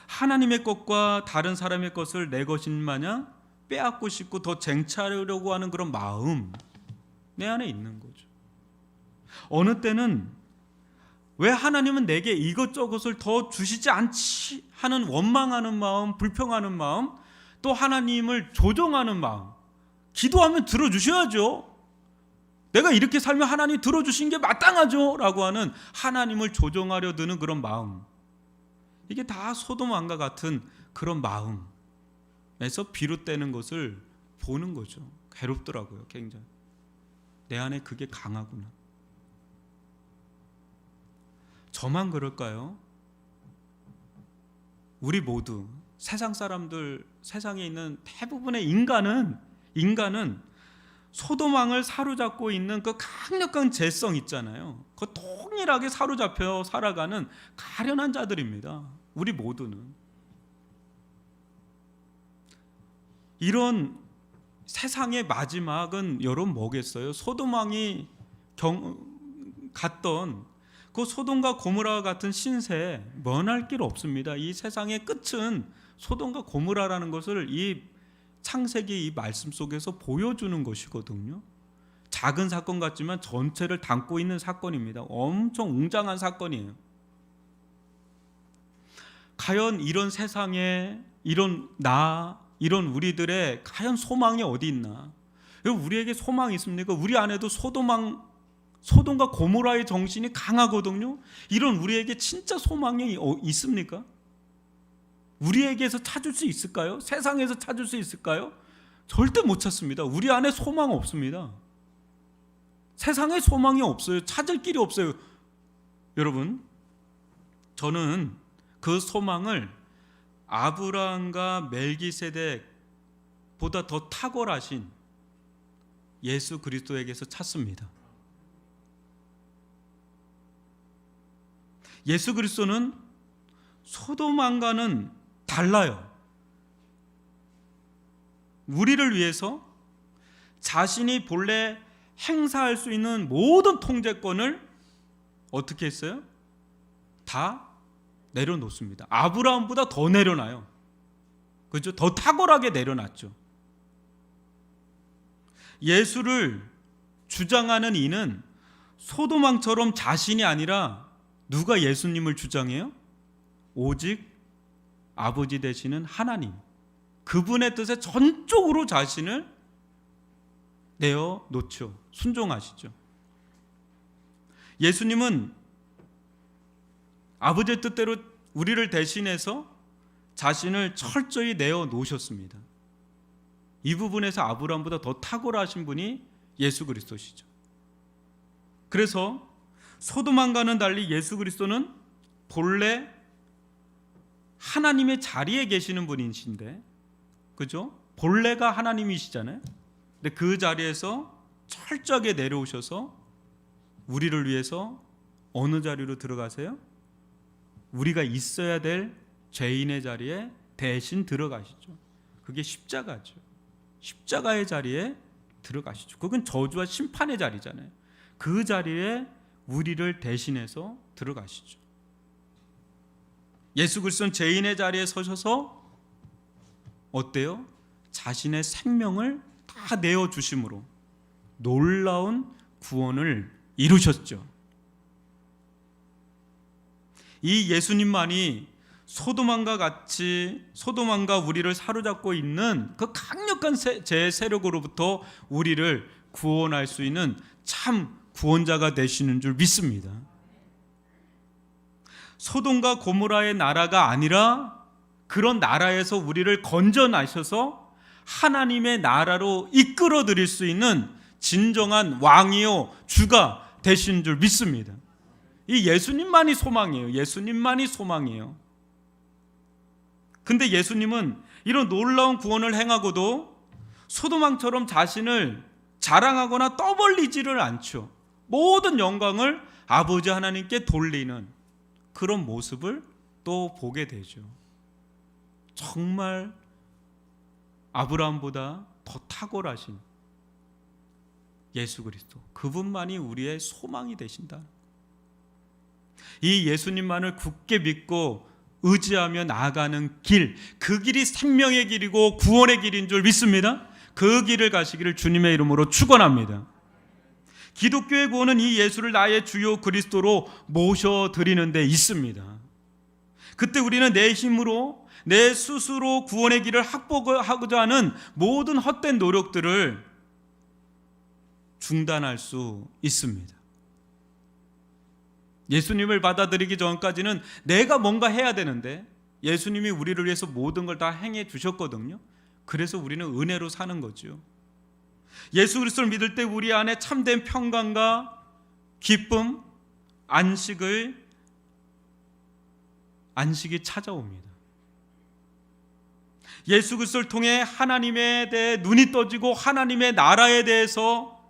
하나님의 것과 다른 사람의 것을 내 것인 마냥 빼앗고 싶고 더 쟁취하려고 하는 그런 마음 내 안에 있는 거죠. 어느 때는 왜 하나님은 내게 이것저것을 더 주시지 않지 하는 원망하는 마음, 불평하는 마음, 또 하나님을 조종하는 마음. 기도하면 들어주셔야죠. 내가 이렇게 살면 하나님 들어주신 게 마땅하죠 라고 하는 하나님을 조종하려 드는 그런 마음, 이게 다 소돔 왕과 같은 그런 마음에서 비롯되는 것을 보는 거죠. 괴롭더라고요. 굉장히 내 안에 그게 강하구나. 저만 그럴까요? 우리 모두 세상 사람들, 세상에 있는 대부분의 인간은 소돔왕을 사로잡고 있는 그 강력한 죄성 있잖아요. 그 동일하게 사로잡혀 살아가는 가련한 자들입니다. 우리 모두는. 이런 세상의 마지막은 여러분 뭐겠어요? 소돔왕이 갔던 그 소돔과 고모라 같은 신세 면할 길 없습니다. 이 세상의 끝은 소돔과 고모라라는 것을 이 창세기 이 말씀 속에서 보여주는 것이거든요. 작은 사건 같지만 전체를 담고 있는 사건입니다. 엄청 웅장한 사건이에요. 과연 이런 세상에 이런 우리들의 과연 소망이 어디 있나? 우리에게 소망이 있습니까? 우리 안에도 소돔과 고모라의 정신이 강하거든요. 이런 우리에게 진짜 소망이 있습니까? 우리에게서 찾을 수 있을까요? 세상에서 찾을 수 있을까요? 절대 못 찾습니다. 우리 안에 소망 없습니다. 세상에 소망이 없어요. 찾을 길이 없어요. 여러분, 저는 그 소망을 아브라함과 멜기세덱보다 더 탁월하신 예수 그리스도에게서 찾습니다. 예수 그리스도는 소돔왕과는 달라요. 우리를 위해서 자신이 본래 행사할 수 있는 모든 통제권을 어떻게 했어요? 다 내려놓습니다. 아브라함보다 더 내려놔요. 그렇죠? 더 탁월하게 내려놨죠. 예수를 주장하는 이는 소돔왕처럼 자신이 아니라 누가 예수님을 주장해요? 오직 아버지 되시는 하나님, 그분의 뜻에 전적으로 자신을 내어놓죠. 순종하시죠. 예수님은 아버지의 뜻대로 우리를 대신해서 자신을 철저히 내어놓으셨습니다. 이 부분에서 아브라함보다 더 탁월하신 분이 예수 그리스도시죠. 그래서 소돔왕과는 달리 예수 그리스도는 본래 하나님의 자리에 계시는 분이신데, 그죠? 본래가 하나님이시잖아요. 근데 그 자리에서 철저하게 내려오셔서 우리를 위해서 어느 자리로 들어가세요? 우리가 있어야 될 죄인의 자리에 대신 들어가시죠. 그게 십자가죠. 십자가의 자리에 들어가시죠. 그건 저주와 심판의 자리잖아요. 그 자리에 우리를 대신해서 들어가시죠. 예수 그리스도는 죄인의 자리에 서셔서 어때요? 자신의 생명을 다 내어주심으로 놀라운 구원을 이루셨죠. 이 예수님만이 소돔왕과 우리를 사로잡고 있는 그 강력한 제 세력으로부터 우리를 구원할 수 있는 참 구원자가 되시는 줄 믿습니다. 소돔과 고모라의 나라가 아니라 그런 나라에서 우리를 건져나셔서 하나님의 나라로 이끌어 드릴 수 있는 진정한 왕이요 주가 되신 줄 믿습니다. 이 예수님만이 소망이에요. 예수님만이 소망이에요. 근데 예수님은 이런 놀라운 구원을 행하고도 소돔왕처럼 자신을 자랑하거나 떠벌리지를 않죠. 모든 영광을 아버지 하나님께 돌리는 그런 모습을 또 보게 되죠. 정말 아브라함보다 더 탁월하신 예수 그리스도, 그분만이 우리의 소망이 되신다. 이 예수님만을 굳게 믿고 의지하며 나아가는 길, 그 길이 생명의 길이고 구원의 길인 줄 믿습니다. 그 길을 가시기를 주님의 이름으로 축원합니다. 기독교의 구원은 이 예수를 나의 주요 그리스도로 모셔드리는 데 있습니다. 그때 우리는 내 힘으로 내 스스로 구원의 길을 확보하고자 하는 모든 헛된 노력들을 중단할 수 있습니다. 예수님을 받아들이기 전까지는 내가 뭔가 해야 되는데 예수님이 우리를 위해서 모든 걸 다 행해 주셨거든요. 그래서 우리는 은혜로 사는 거죠. 예수 그리스도를 믿을 때 우리 안에 참된 평강과 기쁨, 안식이 찾아옵니다. 예수 그리스도를 통해 하나님에 대해 눈이 떠지고 하나님의 나라에 대해서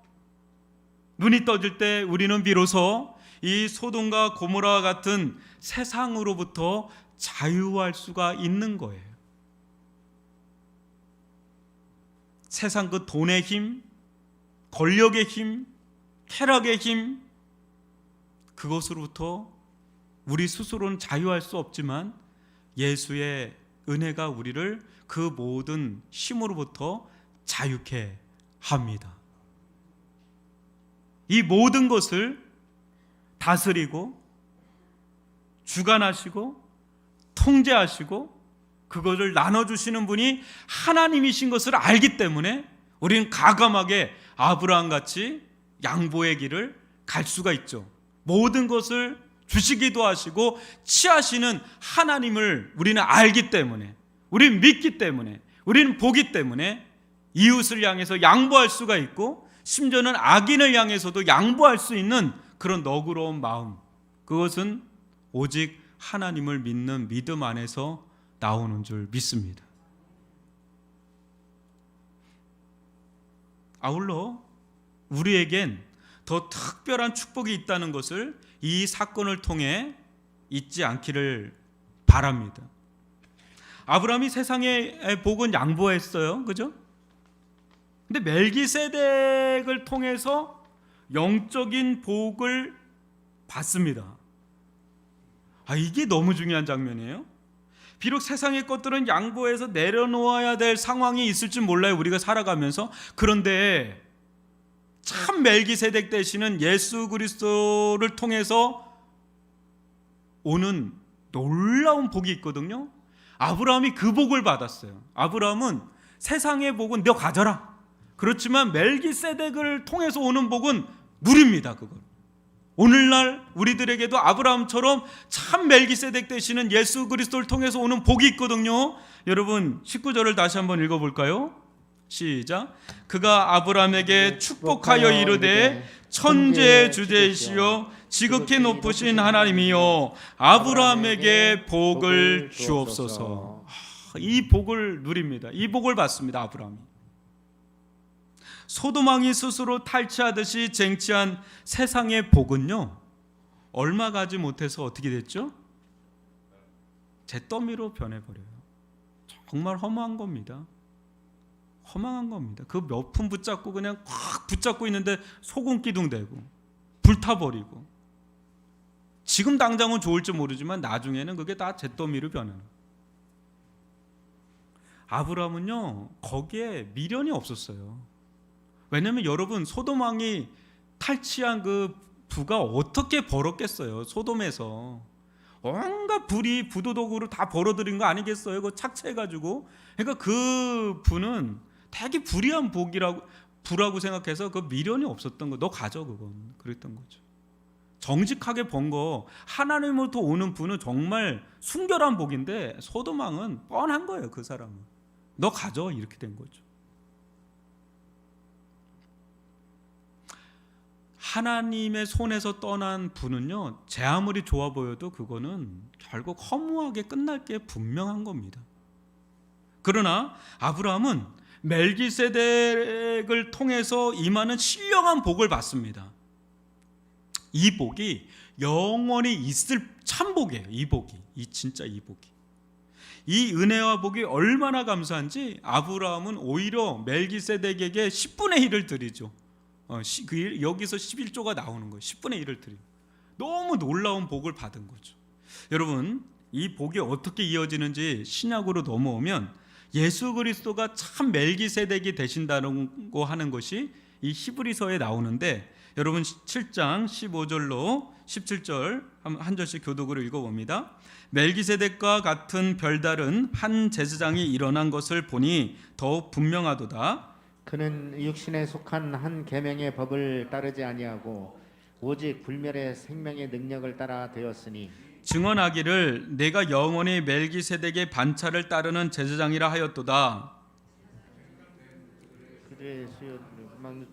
눈이 떠질 때 우리는 비로소 이 소돔과 고모라와 같은 세상으로부터 자유할 수가 있는 거예요. 세상 그 돈의 힘, 권력의 힘, 쾌락의 힘, 그것으로부터 우리 스스로는 자유할 수 없지만 예수의 은혜가 우리를 그 모든 힘으로부터 자유케 합니다. 이 모든 것을 다스리고 주관하시고 통제하시고 그것을 나눠주시는 분이 하나님이신 것을 알기 때문에 우리는 과감하게 아브라함같이 양보의 길을 갈 수가 있죠. 모든 것을 주시기도 하시고 취하시는 하나님을 우리는 알기 때문에, 우리는 믿기 때문에, 우리는 보기 때문에 이웃을 향해서 양보할 수가 있고 심지어는 악인을 향해서도 양보할 수 있는 그런 너그러운 마음, 그것은 오직 하나님을 믿는 믿음 안에서 나오는 줄 믿습니다. 아울러 우리에겐 더 특별한 축복이 있다는 것을 이 사건을 통해 잊지 않기를 바랍니다. 아브라함이 세상의 복은 양보했어요, 그죠? 근데 멜기세덱을 통해서 영적인 복을 받습니다. 이게 너무 중요한 장면이에요. 비록 세상의 것들은 양보해서 내려놓아야 될 상황이 있을지 몰라요, 우리가 살아가면서. 그런데 참 멜기세덱 되시는 예수 그리스도를 통해서 오는 놀라운 복이 있거든요. 아브라함이 그 복을 받았어요. 아브라함은 세상의 복은 너 가져라. 그렇지만 멜기세덱을 통해서 오는 복은 누립니다. 그걸. 오늘날 우리들에게도 아브라함처럼 참 멜기세덱 되시는 예수 그리스도를 통해서 오는 복이 있거든요. 여러분 19절을 다시 한번 읽어볼까요? 시작. 그가 아브라함에게 축복하여 이르되 천지의 주제이시여 지극히 높으신 하나님이여 아브라함에게 복을 주옵소서. 이 복을 누립니다. 이 복을 받습니다. 아브라함이. 소돔왕이 스스로 탈취하듯이 쟁취한 세상의 복은요, 얼마 가지 못해서 어떻게 됐죠? 잿더미로 변해버려요. 정말 허무한 겁니다. 허망한 겁니다. 그 몇 푼 붙잡고 그냥 꽉 붙잡고 있는데 소금 기둥 되고 불타버리고, 지금 당장은 좋을지 모르지만 나중에는 그게 다 잿더미로 변하는. 아브라함은요 거기에 미련이 없었어요. 왜냐하면 여러분, 소돔 왕이 탈취한 그 부가 어떻게 벌었겠어요? 소돔에서 온갖 불이 부도덕으로 다 벌어들인 거 아니겠어요? 그거 착취해가지고. 그러니까 그 부는 되게 불의한 부라고 생각해서 그 미련이 없었던 거. 너 가져, 그건. 그랬던 거죠. 정직하게 번 거, 하나님으로부터 오는 부는 정말 순결한 복인데 소돔 왕은 뻔한 거예요. 그 사람은 너 가져, 이렇게 된 거죠. 하나님의 손에서 떠난 부는요, 제 아무리 좋아 보여도 그거는 결국 허무하게 끝날 게 분명한 겁니다. 그러나 아브라함은 멜기세덱을 통해서 임하는 신령한 복을 받습니다. 이 복이 영원히 있을 참복이에요. 이 복이, 진짜 이 복이. 이 은혜와 복이 얼마나 감사한지 아브라함은 오히려 멜기세덱에게 10분의 1을 드리죠. 여기서 11조가 나오는 거예요. 10분의 1을 드리고. 너무 놀라운 복을 받은 거죠. 여러분, 이 복이 어떻게 이어지는지 신약으로 넘어오면 예수 그리스도가 참 멜기세덱이 되신다고 하는 것이 이 히브리서에 나오는데, 여러분 7장 15절로 17절 한 절씩 교독으로 읽어봅니다. 멜기세덱과 같은 별다른 한 제사장이 일어난 것을 보니 더욱 분명하도다. 그는 육신에 속한 한 계명의 법을 따르지 아니하고 오직 불멸의 생명의 능력을 따라 되었으니, 증언하기를 내가 영원히 멜기세덱의 반차를 따르는 제사장이라 하였도다. 그의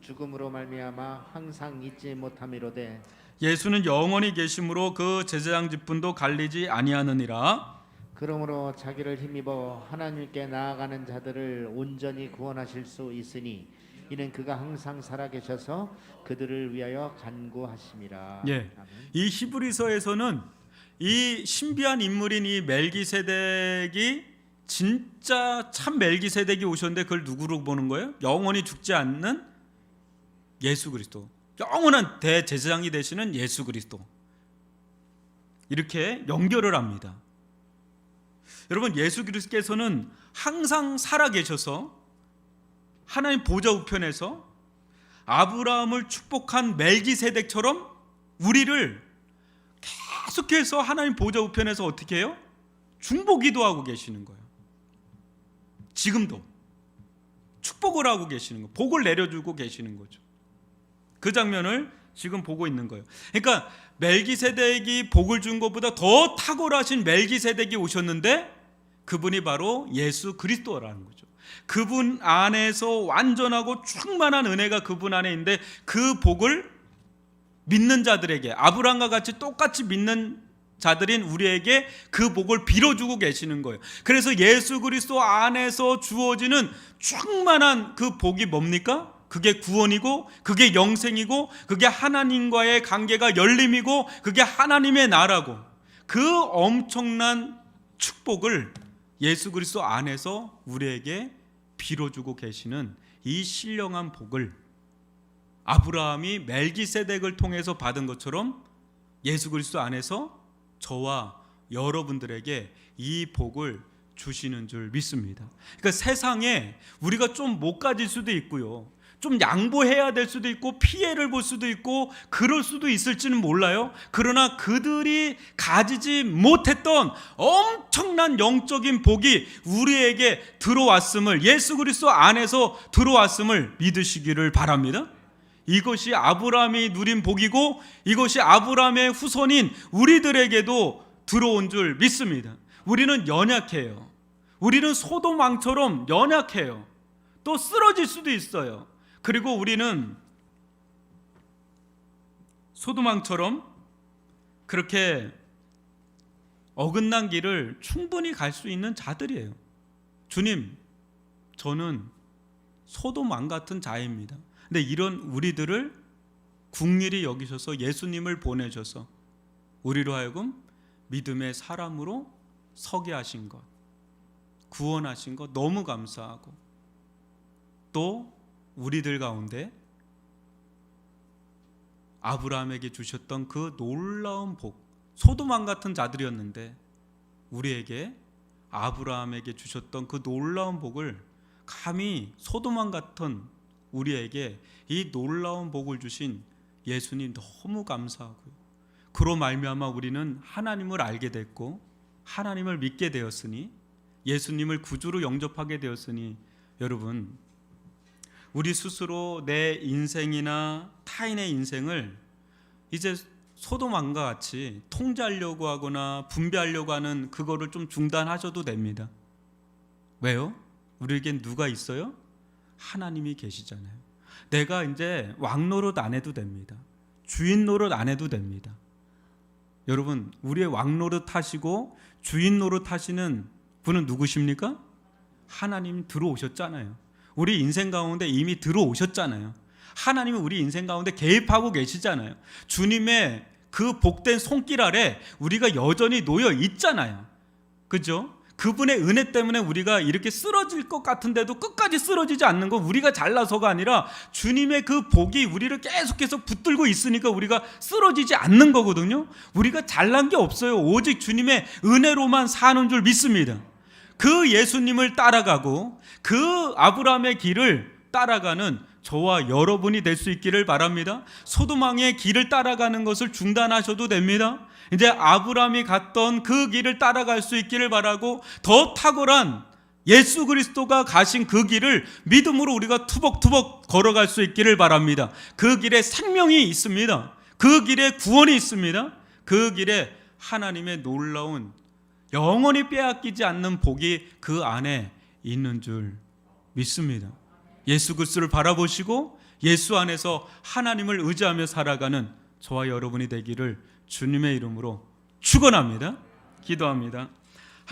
죽음으로 말미암아 항상 잊지 못함이로되, 예수는 영원히 계심으로 그 제사장 직분도 갈리지 아니하느니라. 그러므로 자기를 힘입어 하나님께 나아가는 자들을 온전히 구원하실 수 있으니 이는 그가 항상 살아계셔서 그들을 위하여 간구하심이라. 예. 아멘. 이 히브리서에서는 이 신비한 인물인 이 멜기세덱이 진짜 참 멜기세덱이 오셨는데 그걸 누구로 보는 거예요? 영원히 죽지 않는 예수 그리스도, 영원한 대제사장이 되시는 예수 그리스도, 이렇게 연결을 합니다. 여러분, 예수 그리스도께서는 항상 살아계셔서 하나님 보좌 우편에서 아브라함을 축복한 멜기세덱처럼 우리를 계속해서 하나님 보좌 우편에서 어떻게 해요? 중보기도 하고 계시는 거예요. 지금도 축복을 하고 계시는 거예요. 복을 내려주고 계시는 거죠. 그 장면을 지금 보고 있는 거예요. 그러니까 멜기세덱이 복을 준 것보다 더 탁월하신 멜기세덱이 오셨는데 그분이 바로 예수 그리스도라는 거죠. 그분 안에서 완전하고 충만한 은혜가 그분 안에 있는데 그 복을 믿는 자들에게, 아브라함과 같이 똑같이 믿는 자들인 우리에게 그 복을 빌어주고 계시는 거예요. 그래서 예수 그리스도 안에서 주어지는 충만한 그 복이 뭡니까? 그게 구원이고, 그게 영생이고, 그게 하나님과의 관계가 열림이고, 그게 하나님의 나라고, 그 엄청난 축복을 예수 그리스도 안에서 우리에게 빌어주고 계시는 이 신령한 복을 아브라함이 멜기세덱을 통해서 받은 것처럼 예수 그리스도 안에서 저와 여러분들에게 이 복을 주시는 줄 믿습니다. 그러니까 세상에 우리가 좀 못 가질 수도 있고요, 좀 양보해야 될 수도 있고 피해를 볼 수도 있고 그럴 수도 있을지는 몰라요. 그러나 그들이 가지지 못했던 엄청난 영적인 복이 우리에게 들어왔음을, 예수 그리스도 안에서 들어왔음을 믿으시기를 바랍니다. 이것이 아브라함이 누린 복이고 이것이 아브라함의 후손인 우리들에게도 들어온 줄 믿습니다. 우리는 연약해요. 우리는 소돔 왕처럼 연약해요. 또 쓰러질 수도 있어요. 그리고 우리는 소돔 왕처럼 그렇게 어긋난 길을 충분히 갈 수 있는 자들이에요. 주님, 저는 소돔 왕 같은 자입니다. 근데 이런 우리들을 국률이 여기셔서 예수님을 보내셔서 우리로 하여금 믿음의 사람으로 서게 하신 것, 구원하신 것 너무 감사하고, 또 우리들 가운데 아브라함에게 주셨던 그 놀라운 복, 소돔 왕 같은 자들이었는데 우리에게 아브라함에게 주셨던 그 놀라운 복을 감히 소돔 왕 같은 우리에게 이 놀라운 복을 주신 예수님 너무 감사하고요. 그로 말미암아 우리는 하나님을 알게 됐고 하나님을 믿게 되었으니, 예수님을 구주로 영접하게 되었으니, 여러분, 우리 스스로 내 인생이나 타인의 인생을 이제 소돔 왕과 같이 통제하려고 하거나 분배하려고 하는 그거를 좀 중단하셔도 됩니다. 왜요? 우리에겐 누가 있어요? 하나님이 계시잖아요. 내가 이제 왕 노릇 안 해도 됩니다. 주인 노릇 안 해도 됩니다. 여러분, 우리의 왕 노릇 하시고 주인 노릇 하시는 분은 누구십니까? 하나님 들어오셨잖아요. 우리 인생 가운데 이미 들어오셨잖아요. 하나님은 우리 인생 가운데 개입하고 계시잖아요. 주님의 그 복된 손길 아래 우리가 여전히 놓여 있잖아요. 그죠? 그분의 은혜 때문에 우리가 이렇게 쓰러질 것 같은데도 끝까지 쓰러지지 않는 건 우리가 잘나서가 아니라 주님의 그 복이 우리를 계속해서 붙들고 있으니까 우리가 쓰러지지 않는 거거든요. 우리가 잘난 게 없어요. 오직 주님의 은혜로만 사는 줄 믿습니다. 그 예수님을 따라가고 그 아브라함의 길을 따라가는 저와 여러분이 될 수 있기를 바랍니다. 소돔 왕의 길을 따라가는 것을 중단하셔도 됩니다. 이제 아브라함이 갔던 그 길을 따라갈 수 있기를 바라고, 더 탁월한 예수 그리스도가 가신 그 길을 믿음으로 우리가 투벅투벅 걸어갈 수 있기를 바랍니다. 그 길에 생명이 있습니다. 그 길에 구원이 있습니다. 그 길에 하나님의 놀라운 영원히 빼앗기지 않는 복이 그 안에 있는 줄 믿습니다. 예수 그리스도를 바라보시고 예수 안에서 하나님을 의지하며 살아가는 저와 여러분이 되기를 주님의 이름으로 축원합니다. 기도합니다.